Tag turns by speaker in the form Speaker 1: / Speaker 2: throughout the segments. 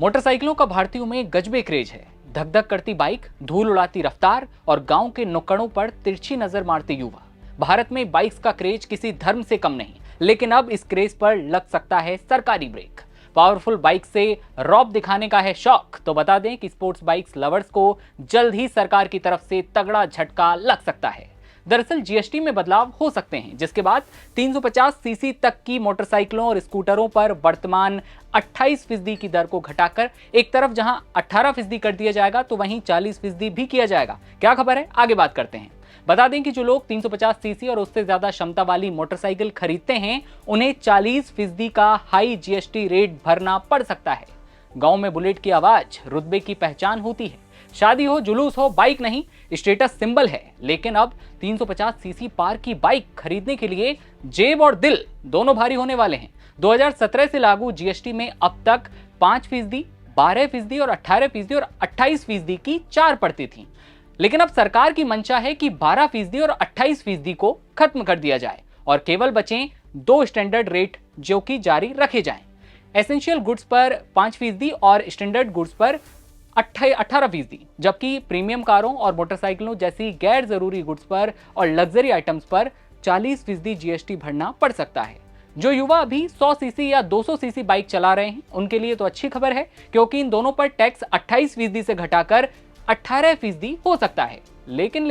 Speaker 1: मोटरसाइकिलों का भारतीयों में गजबे क्रेज है। धक धक करती बाइक, धूल उड़ाती रफ्तार और गांव के नुक्कड़ों पर तिरछी नजर मारते युवा। भारत में बाइक्स का क्रेज किसी धर्म से कम नहीं, लेकिन अब इस क्रेज पर लग सकता है सरकारी ब्रेक। पावरफुल बाइक से रौब दिखाने का है शौक, तो बता दें कि स्पोर्ट्स बाइक्स लवर्स को जल्द ही सरकार की तरफ से तगड़ा झटका लग सकता है। दरअसल जीएसटी में बदलाव हो सकते हैं, जिसके बाद 350 सीसी तक की मोटरसाइकिलों और स्कूटरों पर वर्तमान 28% की दर को घटाकर एक तरफ जहां 18% कर दिया जाएगा, तो वहीं 40% भी किया जाएगा। क्या खबर है, आगे बात करते हैं। बता दें कि जो लोग 350 सीसी और उससे ज्यादा क्षमता वाली मोटरसाइकिल खरीदते हैं, उन्हें 40% का हाई जीएसटी रेट भरना पड़ सकता है। गांव में बुलेट की आवाज रुतबे की पहचान होती है। शादी हो, जुलूस हो, बाइक नहीं, स्टेटस सिंबल है। लेकिन अब 350 सीसी पार की बाइक खरीदने के लिए जेब और दिल दोनों भारी होने वाले हैं। 2017 से लागू जीएसटी में अब तक 5%, 12% और 18% और 28% की 4 पड़ती थी। लेकिन अब सरकार की मंशा है कि 12% और 28% को खत्म कर दिया जाए और केवल बचें 2 स्टैंडर्ड रेट जो कि जारी रखे जाएं। एसेंशियल गुड्स पर 5% और स्टैंडर्ड गुड्स पर 18%, जबकि प्रीमियम कारों और मोटरसाइकिलों जैसी गैर जरूरी गुड्स पर और लग्जरी आइटम्स पर 40% जीएसटी भरना पड़ सकता है। जो युवा अभी 100 सीसी या 200 सीसी बाइक चला रहे हैं, उनके लिए तो अच्छी खबर है, क्योंकि इन दोनों पर टैक्स 28% से घटाकर 18% हो सकता है। लेकिन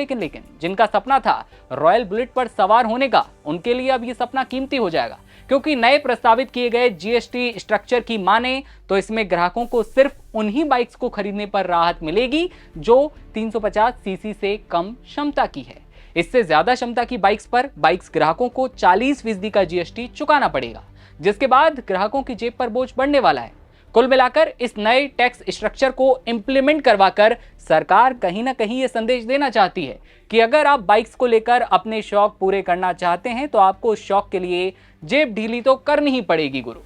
Speaker 1: जिनका सपना था रॉयल बुलेट पर सवार होने का, उनके लिए अब ये सपना कीमती हो जाएगा, क्योंकि नए प्रस्तावित किए गए जीएसटी स्ट्रक्चर की माने तो इसमें ग्राहकों को सिर्फ उन्हीं बाइक्स को खरीदने पर राहत मिलेगी जो 350 सीसी से कम क्षमता की है। इससे ज्यादा क्षमता की बाइक्स पर ग्राहकों को 40% का जीएसटी चुकाना पड़ेगा, जिसके बाद ग्राहकों की जेब पर बोझ बढ़ने वाला है। कुल मिलाकर इस नए टैक्स स्ट्रक्चर को इंप्लीमेंट करवाकर सरकार कहीं ना कहीं ये संदेश देना चाहती है कि अगर आप बाइक्स को लेकर अपने शौक पूरे करना चाहते हैं, तो आपको उस शौक के लिए जेब ढीली तो करनी ही पड़ेगी गुरु।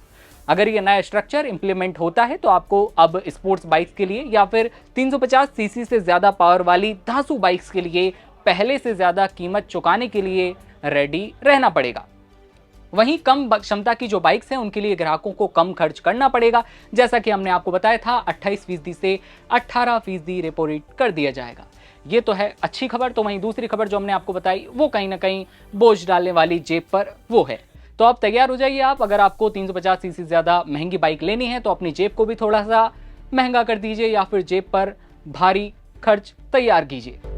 Speaker 1: अगर ये नया स्ट्रक्चर इंप्लीमेंट होता है, तो आपको अब स्पोर्ट्स बाइक्स के लिए या फिर 350 सीसी से ज्यादा पावर वाली धांसू बाइक्स के लिए पहले से ज्यादा कीमत चुकाने के लिए रेडी रहना पड़ेगा। वहीं कम क्षमता की जो बाइक्स हैं, उनके लिए ग्राहकों को कम खर्च करना पड़ेगा। जैसा कि हमने आपको बताया था, 28% से 18% रेपो रेट कर दिया जाएगा। ये तो है अच्छी खबर। तो वहीं दूसरी खबर जो हमने आपको बताई, वो कहीं ना कहीं बोझ डालने वाली जेब पर वो है। तो अब तैयार हो जाइए आप। अगर आपको 350 सीसी से ज्यादा महंगी बाइक लेनी है, तो अपनी जेब को भी थोड़ा सा महंगा कर दीजिए या फिर जेब पर भारी खर्च तैयार कीजिए।